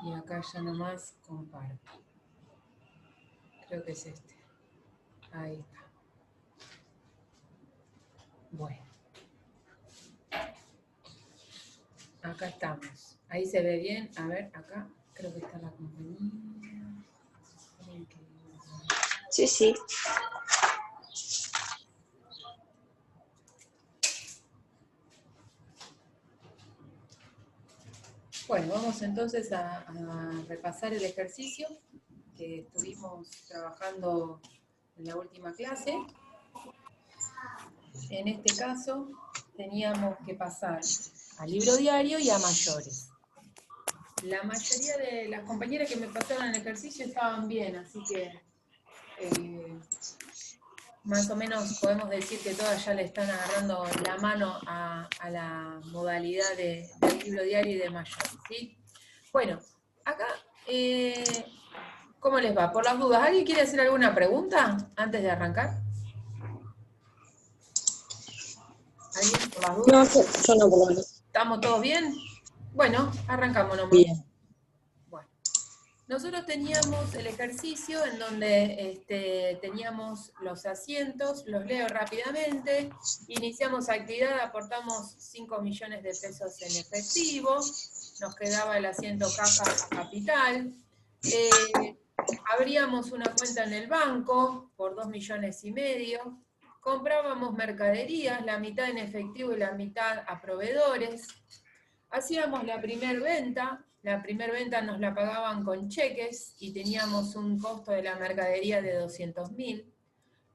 Y acá ya nomás comparto. Creo que es este. Ahí está. Bueno. Acá estamos. Ahí se ve bien. A ver, acá creo que está la compañía. Sí, sí. Bueno, vamos entonces a repasar el ejercicio que estuvimos trabajando en la última clase. En este caso, teníamos que pasar a libro diario y a mayores. La mayoría de las compañeras que me pasaron el ejercicio estaban bien, así que más o menos podemos decir que todas ya le están agarrando la mano a la modalidad del libro diario y de mayores, ¿sí? Bueno, acá, ¿cómo les va? Por las dudas, ¿alguien quiere hacer alguna pregunta antes de arrancar? ¿Alguien por las dudas? No, yo no, por lo menos. ¿Estamos todos bien? Bueno, arrancamos nomás. Bien. Bueno, nosotros teníamos el ejercicio en donde teníamos los asientos, los leo rápidamente, iniciamos actividad, aportamos 5 millones de pesos en efectivo, nos quedaba el asiento caja capital, abríamos una cuenta en el banco por 2,5 millones, comprábamos mercaderías, la mitad en efectivo y la mitad a proveedores, hacíamos la primer venta nos la pagaban con cheques y teníamos un costo de la mercadería de 200.000.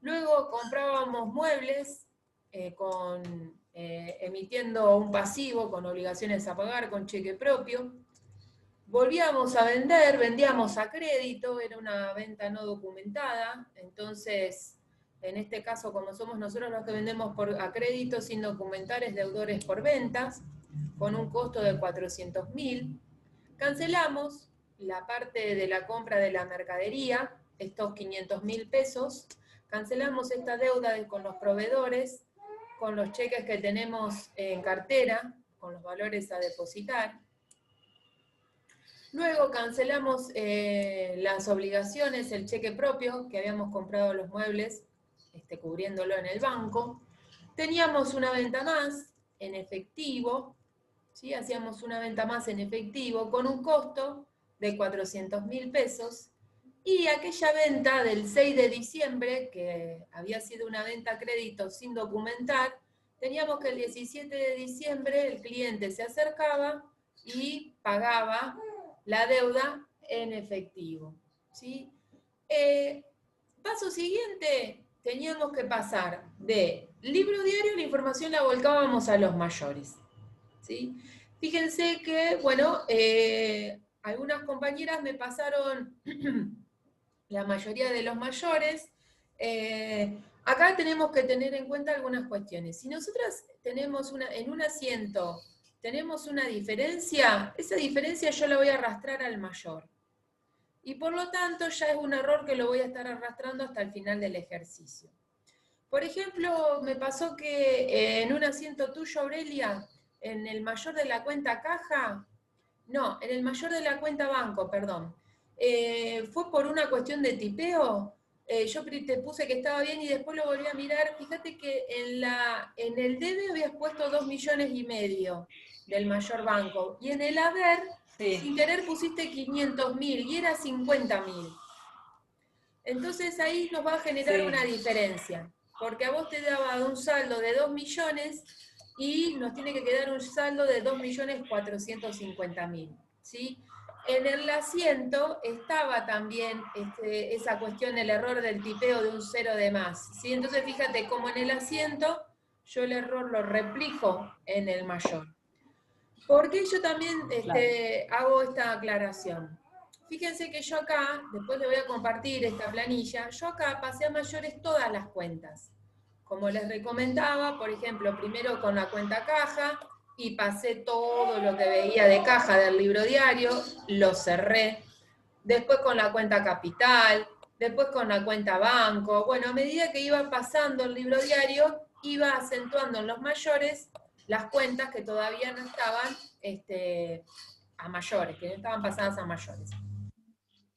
Luego comprábamos muebles emitiendo un pasivo con obligaciones a pagar con cheque propio. Volvíamos a vender, vendíamos a crédito, era una venta no documentada, entonces, en este caso, como somos nosotros los que vendemos a crédito sin documentar, es deudores por ventas, con un costo de 400.000. Cancelamos la parte de la compra de la mercadería, estos 500.000 pesos, cancelamos esta deuda con los proveedores, con los cheques que tenemos en cartera, con los valores a depositar. Luego cancelamos las obligaciones, el cheque propio, que habíamos comprado los muebles, cubriéndolo en el banco. Teníamos una venta más en efectivo, ¿sí? Hacíamos una venta más en efectivo con un costo de 400.000 pesos. Y aquella venta del 6 de diciembre, que había sido una venta a crédito sin documentar, teníamos que el 17 de diciembre el cliente se acercaba y pagaba la deuda en efectivo, ¿sí? Paso siguiente, teníamos que pasar de libro diario, la información la volcábamos a los mayores, ¿sí? Fíjense que, bueno, algunas compañeras me pasaron la mayoría de los mayores. Acá tenemos que tener en cuenta algunas cuestiones. Si nosotras tenemos en un asiento tenemos una diferencia, esa diferencia yo la voy a arrastrar al mayor. Y por lo tanto ya es un error que lo voy a estar arrastrando hasta el final del ejercicio. Por ejemplo, me pasó que en un asiento tuyo, Aurelia, en el mayor de la cuenta caja, no, en el mayor de la cuenta banco, perdón, fue por una cuestión de tipeo. Yo te puse que estaba bien y después lo volví a mirar. Fíjate que en el debe habías puesto 2,5 millones del mayor banco. Y en el haber, sí, sin querer pusiste 500.000 y era 50.000. Entonces ahí nos va a generar una diferencia. Porque a vos te daba un saldo de 2 millones y nos tiene que quedar un saldo de 2.450.000, ¿sí? En el asiento estaba también esa cuestión, el error del tipeo de un 0 de más, ¿sí? Entonces fíjate, como en el asiento, yo el error lo replico en el mayor. ¿Por qué yo también hago esta aclaración? Fíjense que yo acá, después le voy a compartir esta planilla, yo acá pasé a mayores todas las cuentas. Como les recomendaba, por ejemplo, primero con la cuenta caja, y pasé todo lo que veía de caja del libro diario, lo cerré. Después con la cuenta capital, después con la cuenta banco. Bueno, a medida que iba pasando el libro diario, iba acentuando en los mayores las cuentas que todavía no estaban a mayores, que no estaban pasadas a mayores.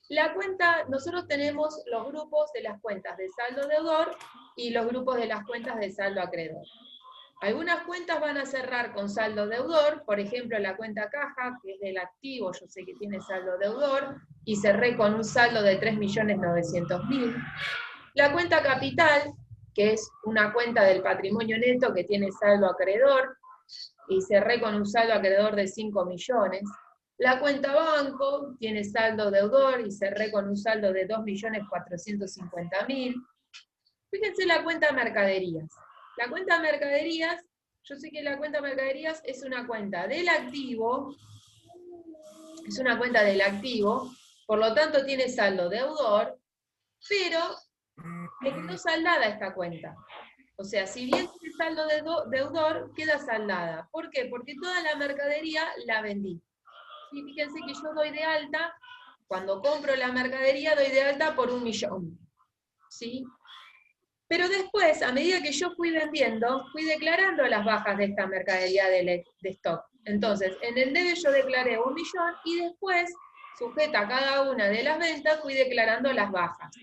La cuenta, nosotros tenemos los grupos de las cuentas de saldo deudor y los grupos de las cuentas de saldo acreedor. Algunas cuentas van a cerrar con saldo deudor, por ejemplo la cuenta caja, que es del activo, yo sé que tiene saldo deudor, y cerré con un saldo de 3.900.000. La cuenta capital, que es una cuenta del patrimonio neto que tiene saldo acreedor, y cerré con un saldo acreedor de 5 millones. La cuenta banco tiene saldo deudor y cerré con un saldo de 2.450.000. Fíjense la cuenta mercaderías. La cuenta mercaderías, yo sé que la cuenta mercaderías es una cuenta del activo, por lo tanto tiene saldo deudor, pero me quedó saldada esta cuenta. O sea, si bien tiene saldo deudor, queda saldada. ¿Por qué? Porque toda la mercadería la vendí. Y fíjense que yo doy de alta, cuando compro la mercadería, doy de alta por 1 millón. ¿Sí? Pero después, a medida que yo fui vendiendo, fui declarando las bajas de esta mercadería de stock. Entonces, en el debe yo declaré 1 millón y después, sujeta a cada una de las ventas, fui declarando las bajas.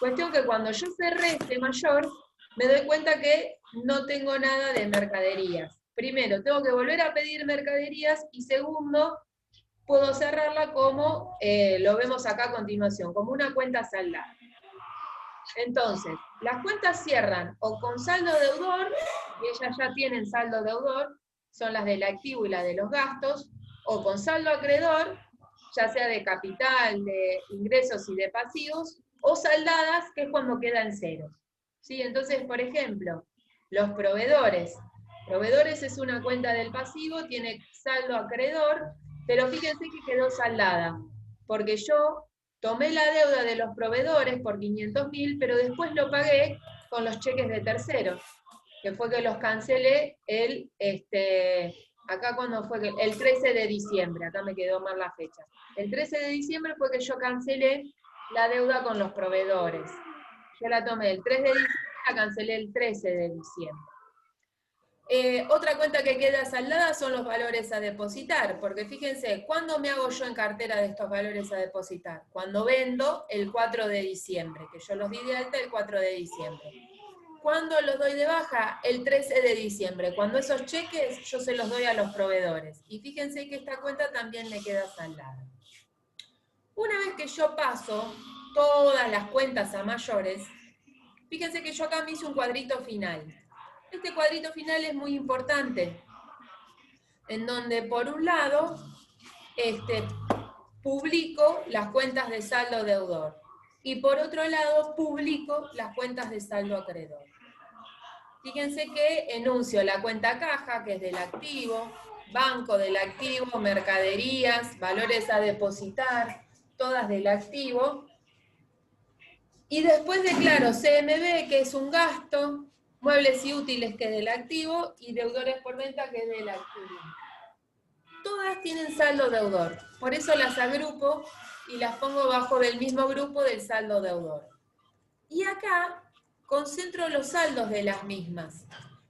Cuestión que cuando yo cerré este mayor, me doy cuenta que no tengo nada de mercaderías. Primero, tengo que volver a pedir mercaderías y segundo, puedo cerrarla como lo vemos acá a continuación, como una cuenta saldada. Entonces, las cuentas cierran o con saldo deudor, y ellas ya tienen saldo deudor, son las del activo y las de los gastos, o con saldo acreedor, ya sea de capital, de ingresos y de pasivos, o saldadas, que es cuando queda en cero. ¿Sí? Entonces, por ejemplo, los proveedores. Proveedores es una cuenta del pasivo, tiene saldo acreedor, pero fíjense que quedó saldada, porque yo tomé la deuda de los proveedores por 500.000, pero después lo pagué con los cheques de terceros, que fue que los cancelé acá cuando fue el 13 de diciembre, acá me quedó mal la fecha. El 13 de diciembre fue que yo cancelé la deuda con los proveedores. Yo la tomé el 3 de diciembre, la cancelé el 13 de diciembre. Otra cuenta que queda saldada son los valores a depositar, porque fíjense, ¿cuándo me hago yo en cartera de estos valores a depositar? Cuando vendo el 4 de diciembre, que yo los di de alta el 4 de diciembre. ¿Cuándo los doy de baja? El 13 de diciembre, cuando esos cheques yo se los doy a los proveedores. Y fíjense que esta cuenta también me queda saldada. Una vez que yo paso todas las cuentas a mayores, fíjense que yo acá me hice un cuadrito final. Este cuadrito final es muy importante, en donde por un lado publico las cuentas de saldo deudor y por otro lado publico las cuentas de saldo acreedor. Fíjense que enuncio la cuenta caja, que es del activo, banco del activo, mercaderías, valores a depositar, todas del activo, y después declaro CMB, que es un gasto, muebles y útiles, que es del activo, y deudores por venta, que es del activo. Todas tienen saldo deudor, por eso las agrupo y las pongo bajo del mismo grupo del saldo deudor. Y acá concentro los saldos de las mismas.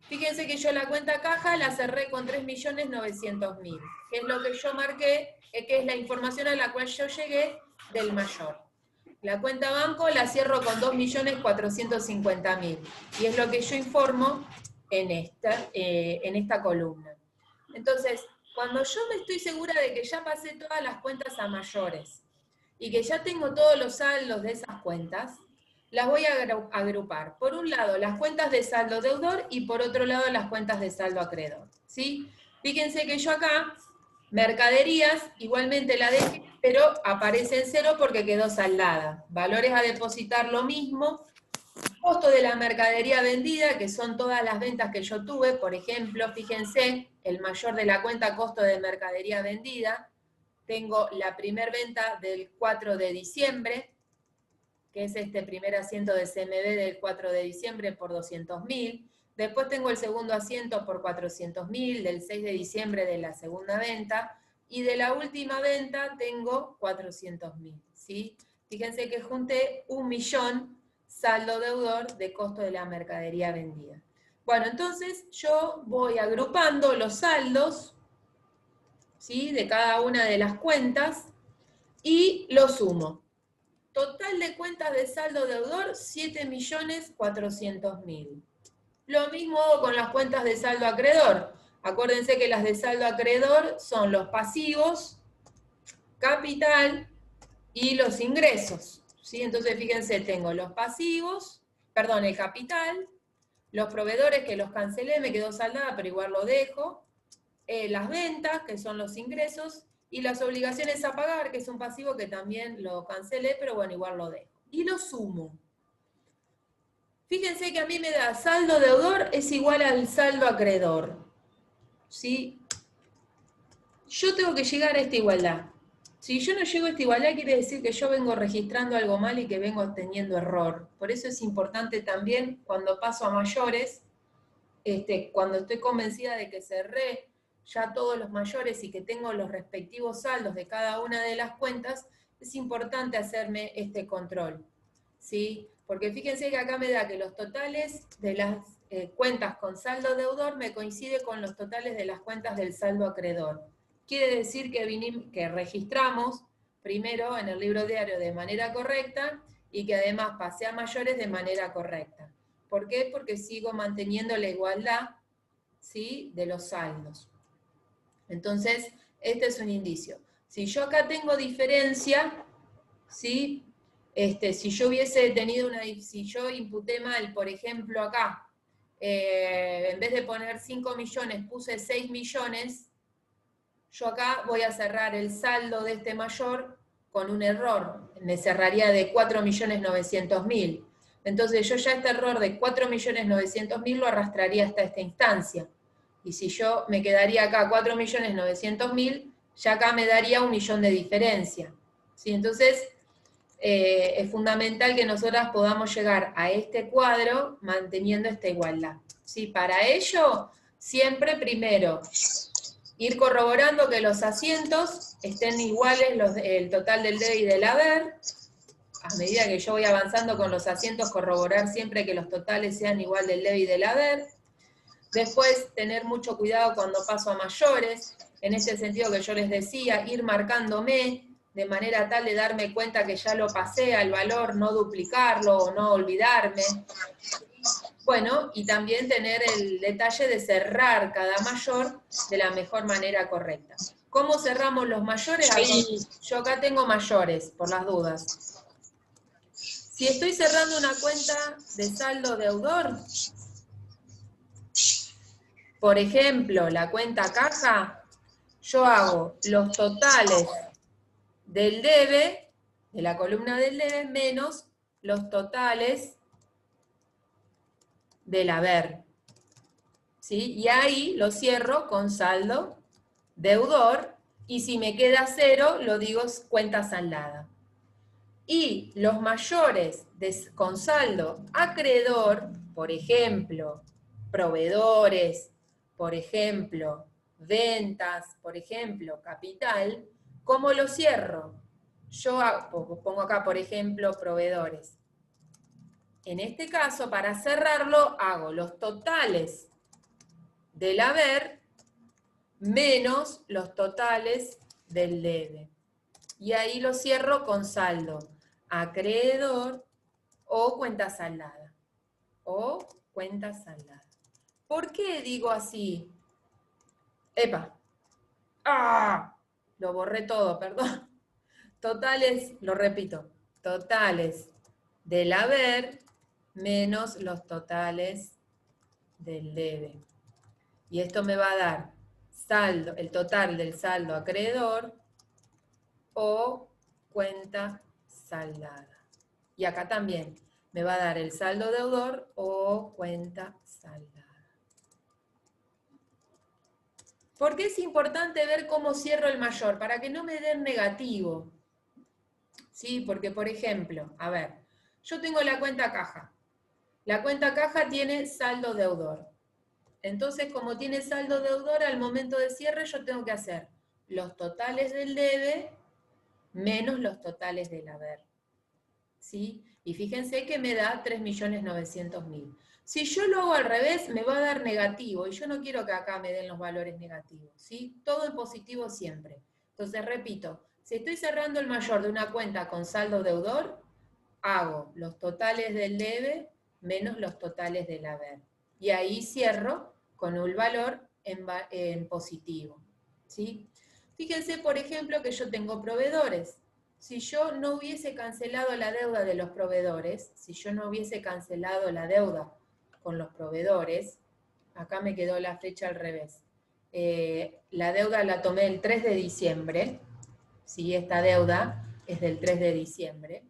Fíjense que yo la cuenta caja la cerré con 3.900.000, que es lo que yo marqué, que es la información a la cual yo llegué del mayor. La cuenta banco la cierro con 2.450.000, y es lo que yo informo en esta columna. Entonces, cuando yo me estoy segura de que ya pasé todas las cuentas a mayores y que ya tengo todos los saldos de esas cuentas, las voy a agrupar. Por un lado, las cuentas de saldo deudor y por otro lado, las cuentas de saldo acreedor. ¿Sí? Fíjense que yo acá, mercaderías, igualmente la dejé, pero aparece en cero porque quedó saldada. Valores a depositar lo mismo. Costo de la mercadería vendida, que son todas las ventas que yo tuve. Por ejemplo, fíjense, el mayor de la cuenta costo de mercadería vendida. Tengo la primer venta del 4 de diciembre, que es este primer asiento de CMB del 4 de diciembre por 200.000. Después tengo el segundo asiento por 400.000, del 6 de diciembre de la segunda venta. Y de la última venta tengo 400.000. ¿Sí? Fíjense que junté 1 millón saldo deudor de costo de la mercadería vendida. Bueno, entonces yo voy agrupando los saldos, ¿sí? De cada una de las cuentas y lo sumo. Total de cuentas de saldo deudor, 7.400.000. Lo mismo hago con las cuentas de saldo acreedor. Acuérdense que las de saldo acreedor son los pasivos, capital y los ingresos. ¿Sí? Entonces, fíjense, tengo los pasivos, perdón, el capital, los proveedores que los cancelé, me quedó saldada, pero igual lo dejo, las ventas, que son los ingresos, y las obligaciones a pagar, que es un pasivo que también lo cancelé, pero bueno, igual lo dejo. Y lo sumo. Fíjense que a mí me da saldo deudor es igual al saldo acreedor. ¿Sí? Yo tengo que llegar a esta igualdad. Si yo no llego a esta igualdad, quiere decir que yo vengo registrando algo mal y que vengo teniendo error. Por eso es importante también, cuando paso a mayores, cuando estoy convencida de que cerré ya todos los mayores y que tengo los respectivos saldos de cada una de las cuentas, es importante hacerme este control, ¿sí? Porque fíjense que acá me da que los totales de las cuentas con saldo deudor me coincide con los totales de las cuentas del saldo acreedor. Quiere decir que registramos primero en el libro diario de manera correcta y que además pasé a mayores de manera correcta. ¿Por qué? Porque sigo manteniendo la igualdad, ¿sí?, de los saldos. Entonces, este es un indicio. Si yo acá tengo diferencia, ¿sí? Si yo hubiese tenido si yo imputé mal, por ejemplo, acá, en vez de poner 5 millones, puse 6 millones, yo acá voy a cerrar el saldo de este mayor con un error. Me cerraría de 4.900.000. Entonces yo ya este error de 4.900.000 lo arrastraría hasta esta instancia. Y si yo me quedaría acá 4.900.000, ya acá me daría 1 millón de diferencia. ¿Sí? Entonces es fundamental que nosotras podamos llegar a este cuadro manteniendo esta igualdad. ¿Sí? Para ello, siempre primero ir corroborando que los asientos estén iguales, el total del debe y del haber. A medida que yo voy avanzando con los asientos, corroborar siempre que los totales sean igual del debe y del haber. Después, tener mucho cuidado cuando paso a mayores, en este sentido que yo les decía, ir marcándome de manera tal de darme cuenta que ya lo pasé al valor, no duplicarlo o no olvidarme. Bueno, y también tener el detalle de cerrar cada mayor de la mejor manera correcta. ¿Cómo cerramos los mayores? Yo acá tengo mayores, por las dudas. Si estoy cerrando una cuenta de saldo deudor, por ejemplo, la cuenta caja, yo hago los totales del debe, de la columna del debe, menos los totales del haber. ¿Sí? Y ahí lo cierro con saldo deudor, y si me queda 0, lo digo cuenta saldada. Y los mayores con saldo acreedor, por ejemplo, proveedores, por ejemplo, ventas, por ejemplo, capital, ¿cómo lo cierro? Yo pongo acá, por ejemplo, proveedores. En este caso, para cerrarlo, hago los totales del haber menos los totales del debe. Y ahí lo cierro con saldo acreedor o cuenta saldada. O cuenta saldada. ¿Por qué digo así? ¡Epa! ¡Ah! Lo borré todo, perdón. Totales, lo repito, totales del haber menos los totales del debe. Y esto me va a dar saldo, el total del saldo acreedor o cuenta saldada. Y acá también me va a dar el saldo deudor o cuenta saldada. ¿Por qué es importante ver cómo cierro el mayor? Para que no me den negativo. ¿Sí? Porque, por ejemplo, a ver, yo tengo la cuenta caja. La cuenta caja tiene saldo deudor. Entonces, como tiene saldo deudor, al momento de cierre yo tengo que hacer los totales del debe menos los totales del haber. ¿Sí? Y fíjense que me da 3.900.000. Si yo lo hago al revés, me va a dar negativo, y yo no quiero que acá me den los valores negativos, ¿sí? Todo en positivo siempre. Entonces, repito, si estoy cerrando el mayor de una cuenta con saldo deudor, hago los totales del debe menos los totales del haber. Y ahí cierro con un valor en positivo, ¿sí? Fíjense, por ejemplo, que yo tengo proveedores. Si yo no hubiese cancelado la deuda de los proveedores, si yo no hubiese cancelado la deuda con los proveedores, acá me quedó la fecha al revés. La deuda la tomé el 3 de diciembre, ¿sí? Esta deuda es del 3 de diciembre,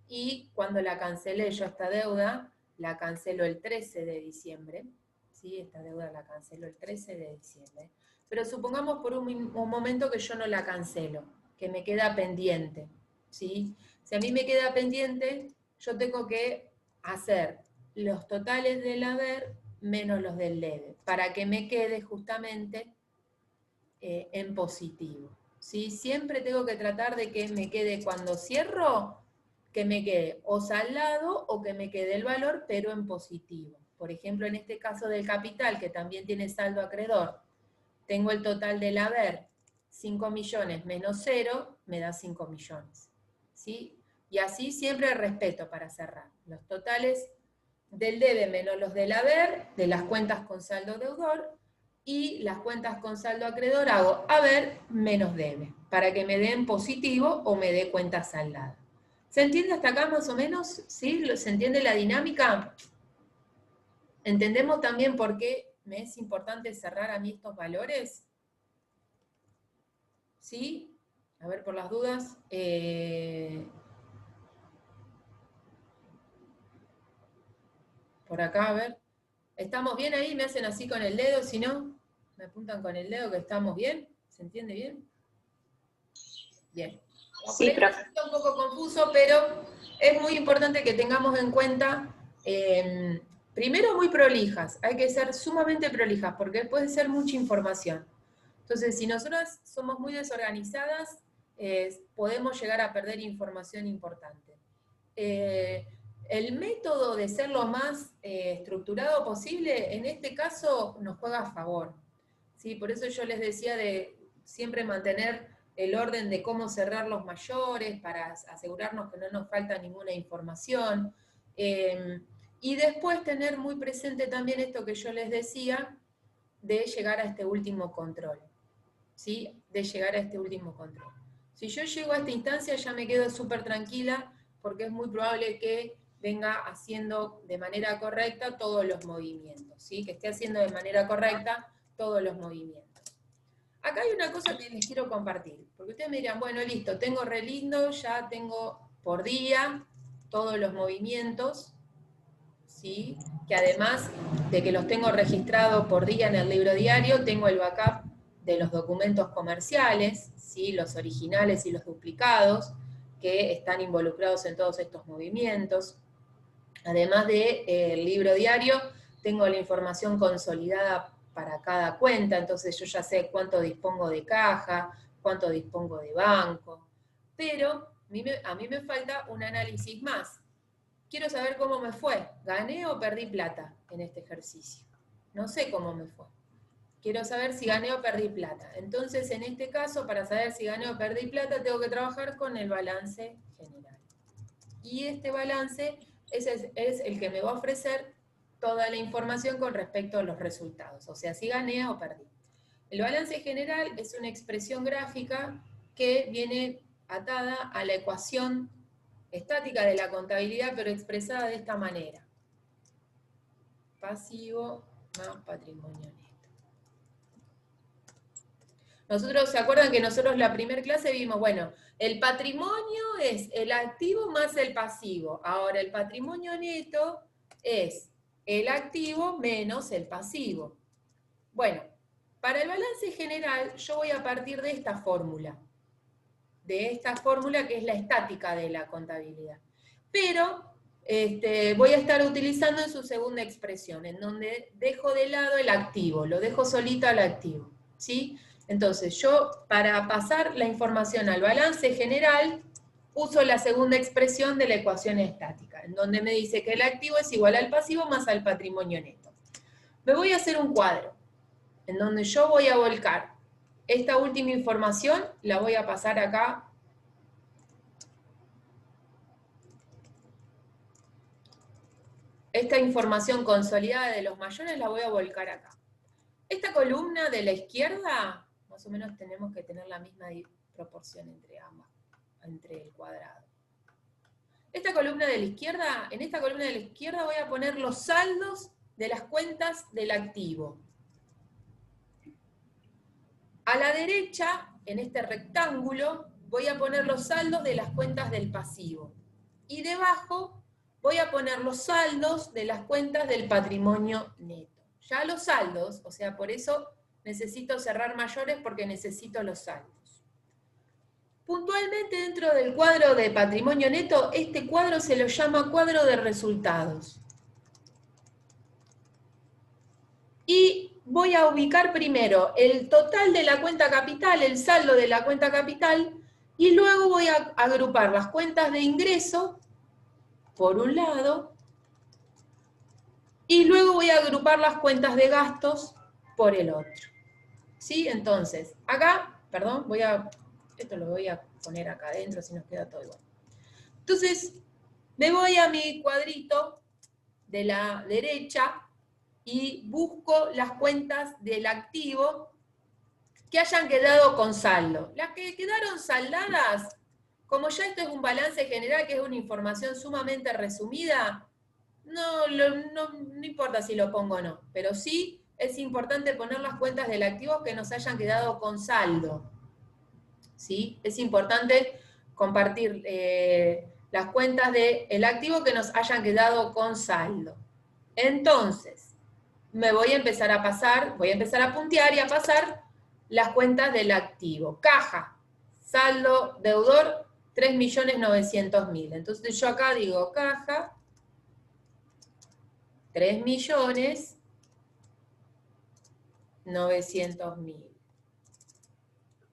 y cuando la cancelé yo esta deuda, la cancelo el 13 de diciembre, ¿sí? Esta deuda la cancelo el 13 de diciembre. Pero supongamos por un momento que yo no la cancelo, que me queda pendiente, ¿sí? Si a mí me queda pendiente, yo tengo que hacer los totales del haber menos los del debe, para que me quede justamente en positivo, ¿sí? Siempre tengo que tratar de que me quede, cuando cierro, que me quede o saldado o que me quede el valor, pero en positivo. Por ejemplo, en este caso del capital, que también tiene saldo acreedor, tengo el total del haber, 5 millones menos 0, me da 5 millones, ¿sí? Y así siempre respeto para cerrar. Los totales del debe menos los del haber, de las cuentas con saldo deudor, y las cuentas con saldo acreedor hago haber menos debe, para que me den positivo o me dé cuenta saldada. ¿Se entiende hasta acá más o menos? ¿Sí? ¿Se entiende la dinámica? ¿Entendemos también por qué me es importante cerrar a mí estos valores? ¿Sí? A ver, por las dudas. Por acá, a ver. ¿Estamos bien ahí? ¿Me hacen así con el dedo? Si no, me apuntan con el dedo que estamos bien. ¿Se entiende bien? Bien. Sí, profe. Está un poco confuso, pero es muy importante que tengamos en cuenta, primero, muy prolijas. Hay que ser sumamente prolijas, porque puede ser mucha información. Entonces, si nosotras somos muy desorganizadas, podemos llegar a perder información importante. El método de ser lo más estructurado posible, en este caso, nos juega a favor, ¿sí? Por eso yo les decía de siempre mantener el orden de cómo cerrar los mayores, para asegurarnos que no nos falta ninguna información. Y después tener muy presente también esto que yo les decía, de llegar a este último control, ¿sí? De llegar a este último control. Si yo llego a esta instancia ya me quedo súper tranquila, porque es muy probable que venga haciendo de manera correcta todos los movimientos, ¿sí? Que esté haciendo de manera correcta todos los movimientos. Acá hay una cosa que les quiero compartir, porque ustedes me dirán, bueno, listo, tengo re lindo, ya tengo por día todos los movimientos, ¿sí? Que además de que los tengo registrados por día en el libro diario, tengo el backup de los documentos comerciales, ¿sí? Los originales y los duplicados, que están involucrados en todos estos movimientos. Además del libro diario, tengo la información consolidada para cada cuenta, entonces yo ya sé cuánto dispongo de caja, cuánto dispongo de banco, pero a mí me falta un análisis más. Quiero saber cómo me fue, gané o perdí plata en este ejercicio. No sé cómo me fue. Quiero saber si gané o perdí plata. Entonces, en este caso, para saber si gané o perdí plata, tengo que trabajar con el balance general. Y este balance es el que me va a ofrecer toda la información con respecto a los resultados, o sea, si gané o perdí. El balance general es una expresión gráfica que viene atada a la ecuación estática de la contabilidad, pero expresada de esta manera. Pasivo más patrimonio neto. Nosotros, ¿se acuerdan que nosotros la primera clase vimos, bueno, el patrimonio es el activo más el pasivo. Ahora, el patrimonio neto es el activo menos el pasivo. Bueno, para el balance general yo voy a partir de esta fórmula. De esta fórmula que es la estática de la contabilidad. Pero voy a estar utilizando en su segunda expresión, en donde dejo de lado el activo, lo dejo solito al activo, ¿sí? Entonces yo, para pasar la información al balance general, uso la segunda expresión de la ecuación estática, en donde me dice que el activo es igual al pasivo más al patrimonio neto. Me voy a hacer un cuadro, en donde yo voy a volcar esta última información, la voy a pasar acá. Esta información consolidada de los mayores la voy a volcar acá. Esta columna de la izquierda, más o menos tenemos que tener la misma proporción entre ambas, entre el cuadrado. Esta columna de la izquierda, en esta columna de la izquierda voy a poner los saldos de las cuentas del activo. A la derecha, en este rectángulo, voy a poner los saldos de las cuentas del pasivo. Y debajo voy a poner los saldos de las cuentas del patrimonio neto. Ya los saldos, o sea, por eso necesito cerrar mayores porque necesito los saldos. Puntualmente dentro del cuadro de patrimonio neto, este cuadro se lo llama cuadro de resultados. Y voy a ubicar primero el total de la cuenta capital, el saldo de la cuenta capital, y luego voy a agrupar las cuentas de ingreso, por un lado, y luego voy a agrupar las cuentas de gastos por el otro. ¿Sí? Entonces, acá, perdón, esto lo voy a poner acá adentro, si nos queda todo igual. Entonces, me voy a mi cuadrito de la derecha y busco las cuentas del activo que hayan quedado con saldo. Las que quedaron saldadas, como ya esto es un balance general, que es una información sumamente resumida, no importa si lo pongo o no, pero sí es importante poner las cuentas del activo que nos hayan quedado con saldo. ¿Sí? Es importante compartir las cuentas del activo que nos hayan quedado con saldo. Entonces, me voy a empezar a pasar, voy a empezar a puntear y a pasar las cuentas del activo. Caja, saldo deudor, 3.900.000. Entonces yo acá digo caja, 3.900.000.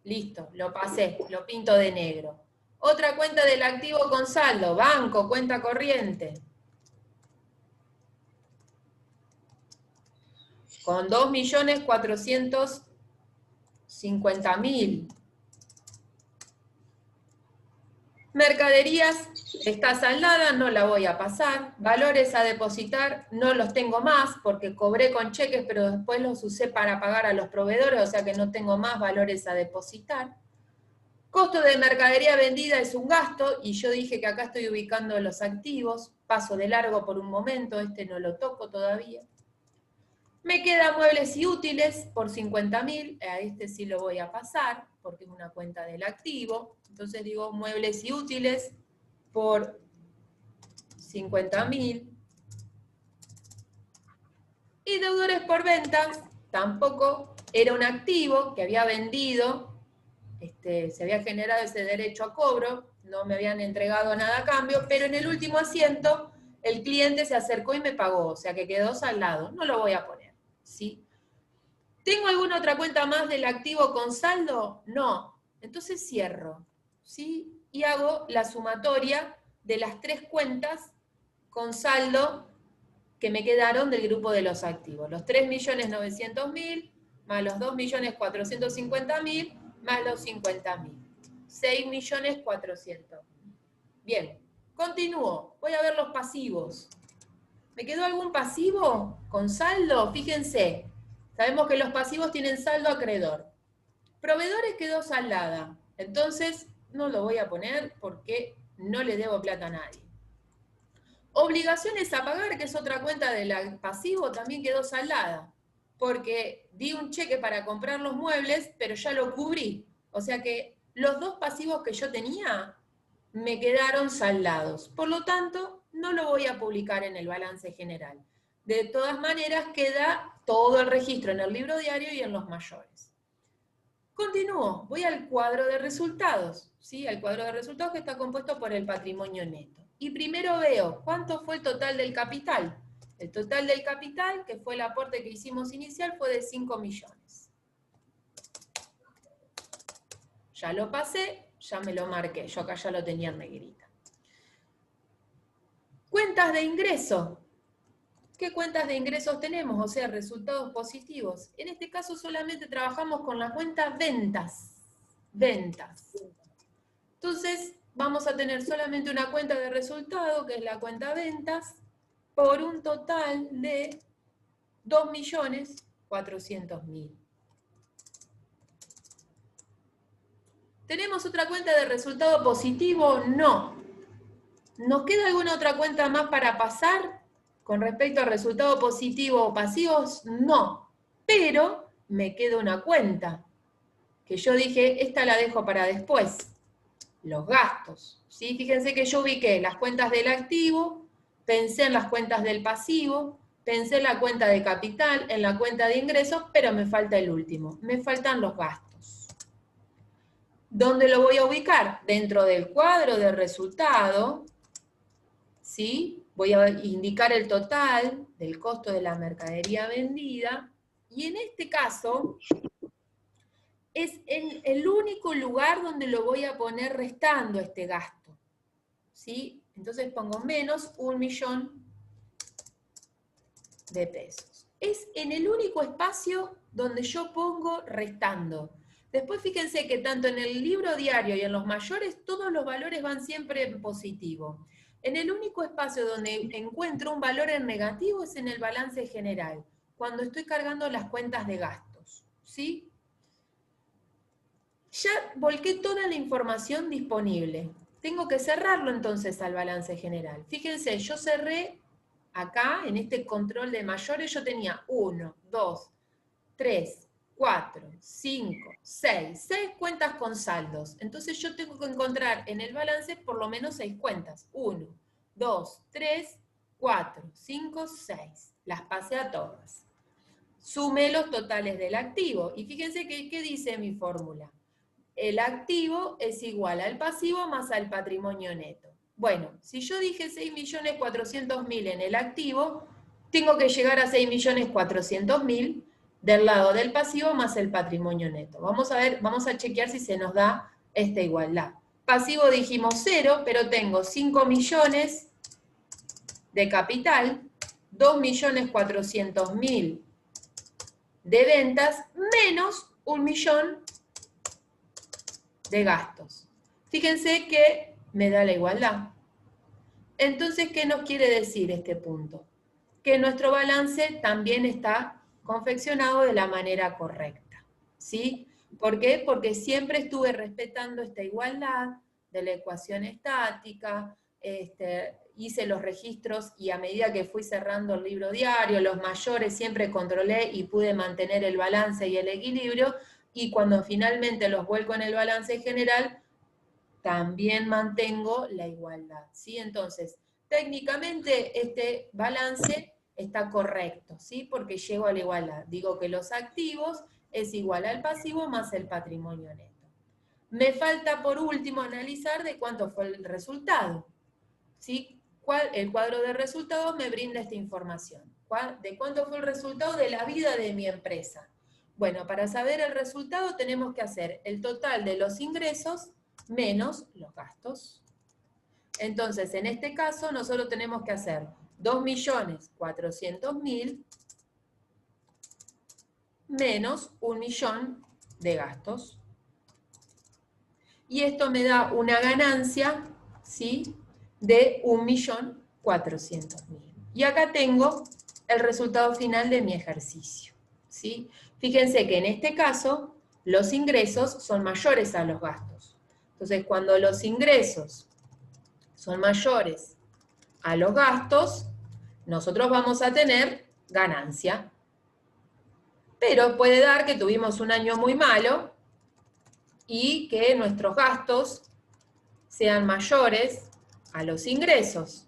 Listo, lo pasé, lo pinto de negro. Otra cuenta del activo con saldo, banco, cuenta corriente. Con 2.450.000. Mercaderías está saldada, no la voy a pasar. Valores a depositar, no los tengo más porque cobré con cheques, pero después los usé para pagar a los proveedores, o sea que no tengo más valores a depositar. Costo de mercadería vendida es un gasto, y yo dije que acá estoy ubicando los activos. Paso de largo por un momento, este no lo toco todavía. Me quedan muebles y útiles por 50.000, a este sí lo voy a pasar, porque es una cuenta del activo. Entonces digo muebles y útiles por 50.000. Y deudores por ventas, tampoco era un activo que había vendido, se había generado ese derecho a cobro, no me habían entregado nada a cambio, pero en el último asiento el cliente se acercó y me pagó, o sea que quedó saldado. No lo voy a poner, ¿sí? ¿Tengo alguna otra cuenta más del activo con saldo? No. Entonces cierro, ¿sí? Y hago la sumatoria de las tres cuentas con saldo que me quedaron del grupo de los activos. Los 3.900.000 más los 2.450.000 más los 50.000. 6.400.000. Bien, continúo. Voy a ver los pasivos. ¿Me quedó algún pasivo con saldo? Fíjense. Sabemos que los pasivos tienen saldo acreedor. Proveedores quedó saldada. Entonces, no lo voy a poner porque no le debo plata a nadie. Obligaciones a pagar, que es otra cuenta del pasivo, también quedó saldada. Porque di un cheque para comprar los muebles, pero ya lo cubrí. O sea que los dos pasivos que yo tenía me quedaron saldados. Por lo tanto, no lo voy a publicar en el balance general. De todas maneras, queda todo el registro en el libro diario y en los mayores. Continúo, voy al cuadro de resultados, ¿sí? Al cuadro de resultados que está compuesto por el patrimonio neto. Y primero veo cuánto fue el total del capital. El total del capital, que fue el aporte que hicimos inicial, fue de 5 millones. Ya lo pasé, ya me lo marqué, yo acá ya lo tenía en negrita. Cuentas de ingreso. ¿Qué cuentas de ingresos tenemos? O sea, resultados positivos. En este caso solamente trabajamos con la cuenta ventas. Ventas. Entonces, vamos a tener solamente una cuenta de resultado, que es la cuenta ventas, por un total de 2.400.000. ¿Tenemos otra cuenta de resultado positivo? No. ¿Nos queda alguna otra cuenta más para pasar con respecto a resultado positivo o pasivos? No. Pero me queda una cuenta que yo dije, esta la dejo para después. Los gastos. ¿Sí? Fíjense que yo ubiqué las cuentas del activo, pensé en las cuentas del pasivo, pensé en la cuenta de capital, en la cuenta de ingresos, pero me falta el último. Me faltan los gastos. ¿Dónde lo voy a ubicar? Dentro del cuadro de resultado, ¿sí? Voy a indicar el total del costo de la mercadería vendida, y en este caso es el único lugar donde lo voy a poner restando este gasto, ¿sí? Entonces pongo menos 1.000.000 de pesos. Es en el único espacio donde yo pongo restando. Después fíjense que tanto en el libro diario y en los mayores, todos los valores van siempre en positivo. En el único espacio donde encuentro un valor en negativo es en el balance general, cuando estoy cargando las cuentas de gastos, ¿sí? Ya volqué toda la información disponible. Tengo que cerrarlo entonces al balance general. Fíjense, yo cerré acá, en este control de mayores, yo tenía 1, 2, 3, 4, 5, 6 cuentas con saldos. Entonces yo tengo que encontrar en el balance por lo menos 6 cuentas. 1, 2, 3, 4, 5, 6. Las pasé a todas. Sumé los totales del activo. Y fíjense ¿qué dice mi fórmula? El activo es igual al pasivo más al patrimonio neto. Bueno, si yo dije 6.400.000 en el activo, tengo que llegar a 6.400.000 del lado del pasivo más el patrimonio neto. Vamos a ver, vamos a chequear si se nos da esta igualdad. Pasivo dijimos 0, pero tengo 5 millones de capital, 2.400.000 de ventas, menos 1.000.000 de gastos. Fíjense que me da la igualdad. Entonces, ¿qué nos quiere decir este punto? Que nuestro balance también está confeccionado de la manera correcta. ¿Sí? ¿Por qué? Porque siempre estuve respetando esta igualdad de la ecuación estática, hice los registros y a medida que fui cerrando el libro diario, los mayores siempre controlé y pude mantener el balance y el equilibrio, y cuando finalmente los vuelco en el balance general, también mantengo la igualdad, ¿sí? Entonces, técnicamente este balance está correcto, ¿sí? Porque llego a la igualdad. Digo que los activos es igual al pasivo más el patrimonio neto. Me falta por último analizar de cuánto fue el resultado, ¿sí? El cuadro de resultados me brinda esta información. ¿De cuánto fue el resultado de la vida de mi empresa? Bueno, para saber el resultado tenemos que hacer el total de los ingresos menos los gastos. Entonces, en este caso, nosotros tenemos que hacer 2.400.000 menos 1.000.000 de gastos. Y esto me da una ganancia, ¿sí?, de 1.400.000. Y acá tengo el resultado final de mi ejercicio, ¿sí? Fíjense que en este caso, los ingresos son mayores a los gastos. Entonces, cuando los ingresos son mayores a los gastos, nosotros vamos a tener ganancia. Pero puede dar que tuvimos un año muy malo y que nuestros gastos sean mayores a los ingresos.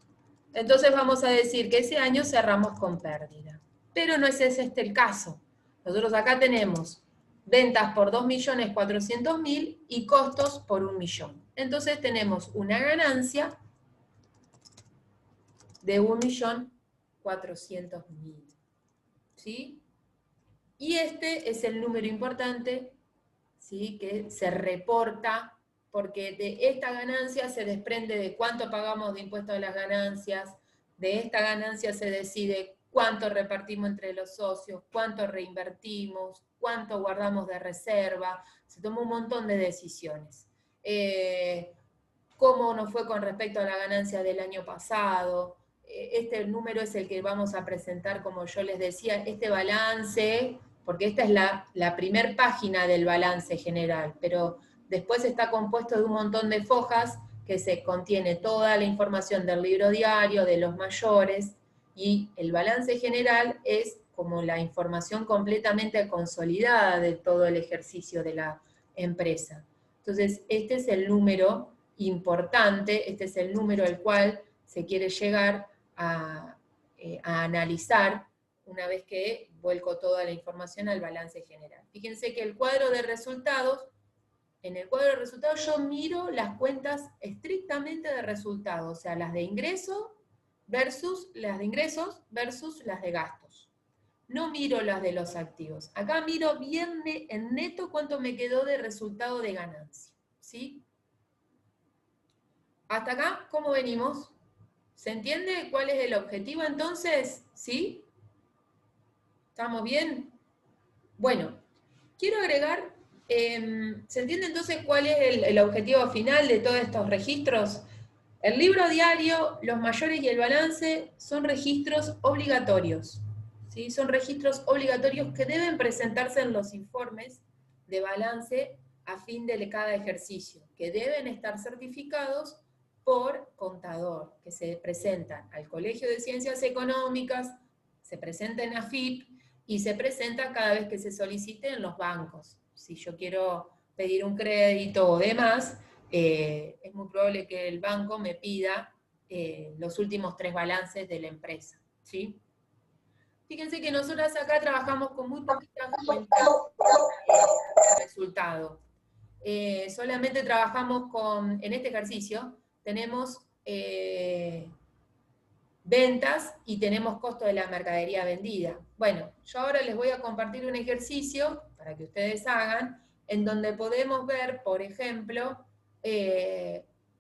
Entonces vamos a decir que ese año cerramos con pérdida. Pero no es ese el caso. Nosotros acá tenemos ventas por 2.400.000 y costos por 1.000.000. Entonces tenemos una ganancia de 1.400.000. ¿Sí? Y este es el número importante, ¿sí?, que se reporta porque de esta ganancia se desprende de cuánto pagamos de impuestos a las ganancias, de esta ganancia se decide cuánto repartimos entre los socios, cuánto reinvertimos, cuánto guardamos de reserva, se toma un montón de decisiones. Cómo nos fue con respecto a la ganancia del año pasado. Este número es el que vamos a presentar, como yo les decía, este balance, porque esta es la primer página del balance general, pero después está compuesto de un montón de fojas que se contiene toda la información del libro diario, de los mayores, y el balance general es como la información completamente consolidada de todo el ejercicio de la empresa. Entonces, este es el número importante, este es el número al cual se quiere llegar a analizar una vez que vuelco toda la información al balance general. Fíjense que el cuadro de resultados, en el cuadro de resultados yo miro las cuentas estrictamente de resultados, o sea, las de ingreso versus las de gastos. No miro las de los activos. Acá miro bien en neto cuánto me quedó de resultado de ganancia. ¿Sí? Hasta acá, ¿cómo venimos? ¿Se entiende cuál es el objetivo entonces? ¿Sí? ¿Estamos bien? Bueno, quiero agregar, ¿se entiende entonces cuál es el objetivo final de todos estos registros? El libro diario, los mayores y el balance son registros obligatorios. ¿Sí? Son registros obligatorios que deben presentarse en los informes de balance a fin de cada ejercicio, que deben estar certificados por contador, que se presentan al Colegio de Ciencias Económicas, se presenta en AFIP y se presenta cada vez que se solicite en los bancos. Si yo quiero pedir un crédito o demás, es muy probable que el banco me pida los últimos 3 balances de la empresa. ¿Sí? Fíjense que nosotras acá trabajamos con muy poquitas cuentas de resultado. Solamente trabajamos en este ejercicio, tenemos ventas y tenemos costo de la mercadería vendida. Bueno, yo ahora les voy a compartir un ejercicio para que ustedes hagan, en donde podemos ver, por ejemplo,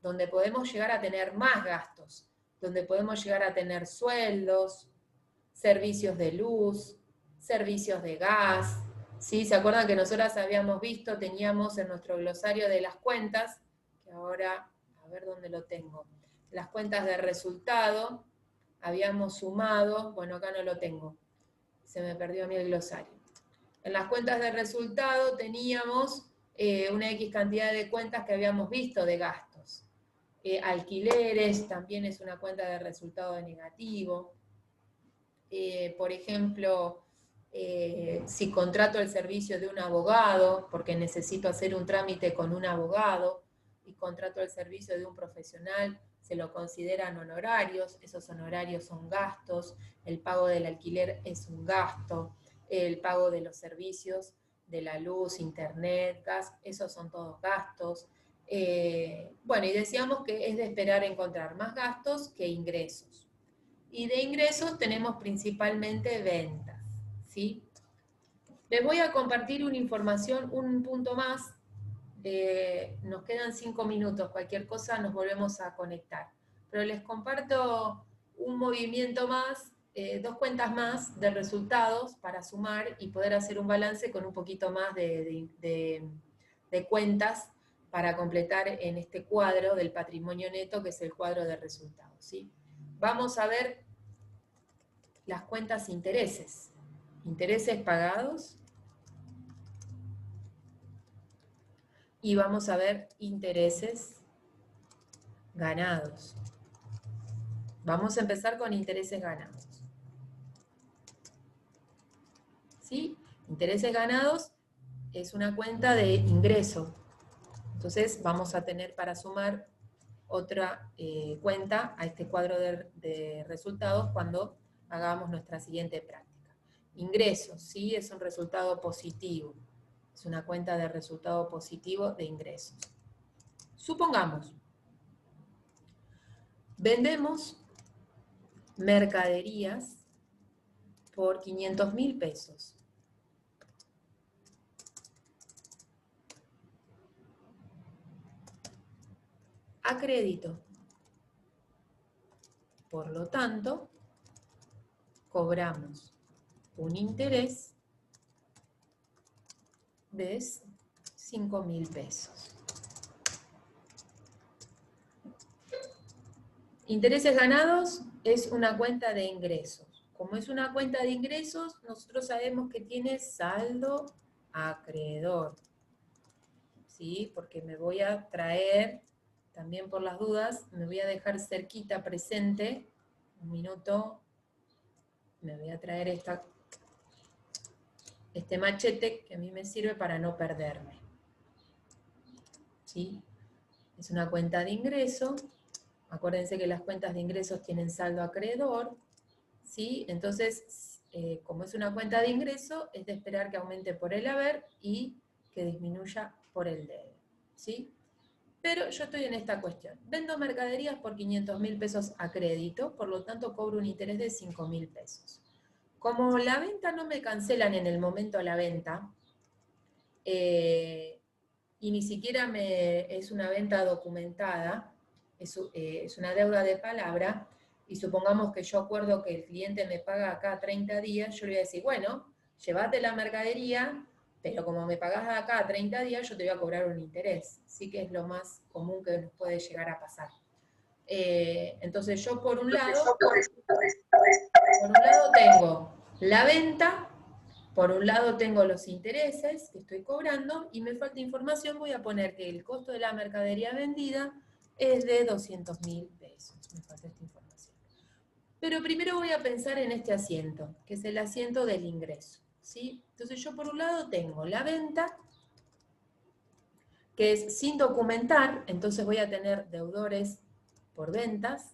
donde podemos llegar a tener más gastos, donde podemos llegar a tener sueldos, servicios de luz, servicios de gas. ¿Sí? ¿Se acuerdan que nosotras habíamos visto, teníamos en nuestro glosario de las cuentas, que ahora, a ver dónde lo tengo, las cuentas de resultado, habíamos sumado, bueno, acá no lo tengo, se me perdió a mí el glosario. En las cuentas de resultado teníamos una X cantidad de cuentas que habíamos visto de gastos. Alquileres también es una cuenta de resultado negativo. Por ejemplo, si contrato el servicio de un abogado, porque necesito hacer un trámite con un abogado, y contrato el servicio de un profesional, se lo consideran honorarios, esos honorarios son gastos, el pago del alquiler es un gasto, el pago de los servicios de la luz, internet, gas, esos son todos gastos. Bueno, y decíamos que es de esperar encontrar más gastos que ingresos. Y de ingresos tenemos principalmente ventas, ¿sí? Les voy a compartir una información, un punto más. Nos quedan 5 minutos, cualquier cosa nos volvemos a conectar. Pero les comparto un movimiento más, 2 cuentas más de resultados para sumar y poder hacer un balance con un poquito más de cuentas para completar en este cuadro del patrimonio neto, que es el cuadro de resultados, ¿sí? Vamos a ver las cuentas intereses. Intereses pagados. Y vamos a ver intereses ganados. Vamos a empezar con intereses ganados. ¿Sí? Intereses ganados es una cuenta de ingreso. Entonces vamos a tener para sumar otra cuenta a este cuadro de resultados cuando hagamos nuestra siguiente práctica. Ingresos, ¿sí? Es un resultado positivo. Es una cuenta de resultado positivo de ingresos. Supongamos, vendemos mercaderías por 500.000 pesos. a crédito. Por lo tanto, cobramos un interés de 5.000 pesos. Intereses ganados es una cuenta de ingresos. Como es una cuenta de ingresos, nosotros sabemos que tiene saldo acreedor. ¿Sí? Porque me voy a traer, también por las dudas, me voy a dejar cerquita presente, un minuto, me voy a traer este machete que a mí me sirve para no perderme. ¿Sí? Es una cuenta de ingreso. Acuérdense que las cuentas de ingresos tienen saldo acreedor. ¿Sí? Entonces, como es una cuenta de ingreso, es de esperar que aumente por el haber y que disminuya por el debe. ¿Sí? Pero yo estoy en esta cuestión. Vendo mercaderías por 500.000 pesos a crédito, por lo tanto cobro un interés de 5.000 pesos. Como la venta no me cancelan en el momento de la venta, y ni siquiera es una venta documentada, es una deuda de palabra, y supongamos que yo acuerdo que el cliente me paga acá 30 días, yo le voy a decir, bueno, llévate la mercadería, pero como me pagás acá 30 días, yo te voy a cobrar un interés. Sí que es lo más común que nos puede llegar a pasar. Entonces yo por un lado tengo la venta, por un lado tengo los intereses que estoy cobrando, y me falta información, voy a poner que el costo de la mercadería vendida es de 200.000 pesos. Me falta esta información. Pero primero voy a pensar en este asiento, que es el asiento del ingreso. ¿Sí? Entonces yo por un lado tengo la venta, que es sin documentar, entonces voy a tener deudores por ventas.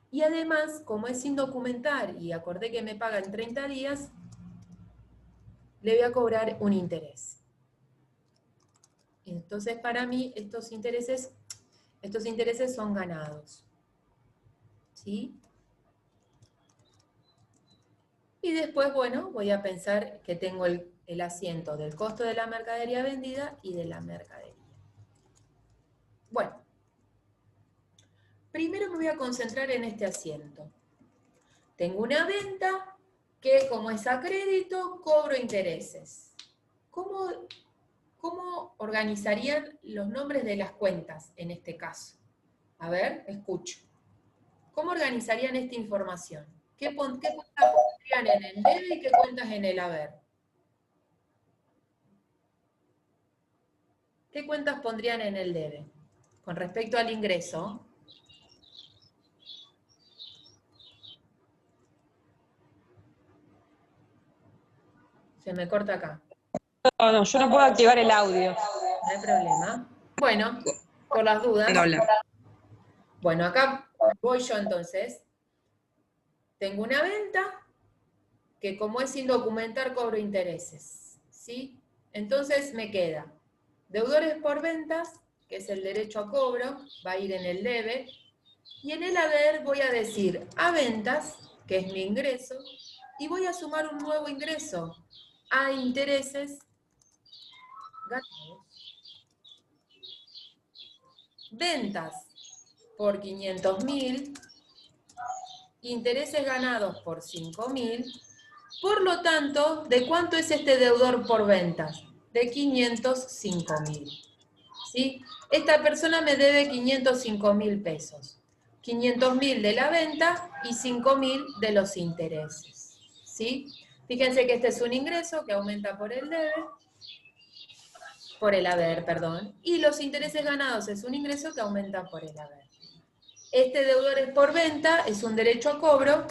Y además, como es sin documentar y acordé que me paga en 30 días, le voy a cobrar un interés. Entonces para mí estos intereses son ganados. ¿Sí? Y después, bueno, voy a pensar que tengo el asiento del costo de la mercadería vendida y de la mercadería. Bueno, primero me voy a concentrar en este asiento. Tengo una venta que, como es a crédito, cobro intereses. ¿Cómo organizarían los nombres de las cuentas en este caso? A ver, escucho. ¿Cómo organizarían esta información? ¿Qué cuentas pondrían en el debe y qué cuentas en el haber? ¿Qué cuentas pondrían en el debe? Con respecto al ingreso. Se me corta acá. No, yo no puedo activar el audio. No hay problema. Bueno, por las dudas. Bueno, acá voy yo entonces. Tengo una venta que, como es sin documentar, cobro intereses. ¿Sí? Entonces me queda deudores por ventas, que es el derecho a cobro, va a ir en el debe. Y en el haber voy a decir a ventas, que es mi ingreso, y voy a sumar un nuevo ingreso, a intereses ganados. Ventas por 500.000, intereses ganados por 5.000, por lo tanto, ¿de cuánto es este deudor por ventas? De 505.000. ¿Sí? Esta persona me debe 505.000 pesos. 500.000 de la venta y 5.000 de los intereses. ¿Sí? Fíjense que este es un ingreso que aumenta por el debe, por el haber, perdón, y los intereses ganados es un ingreso que aumenta por el haber. Este deudor es por venta, es un derecho a cobro,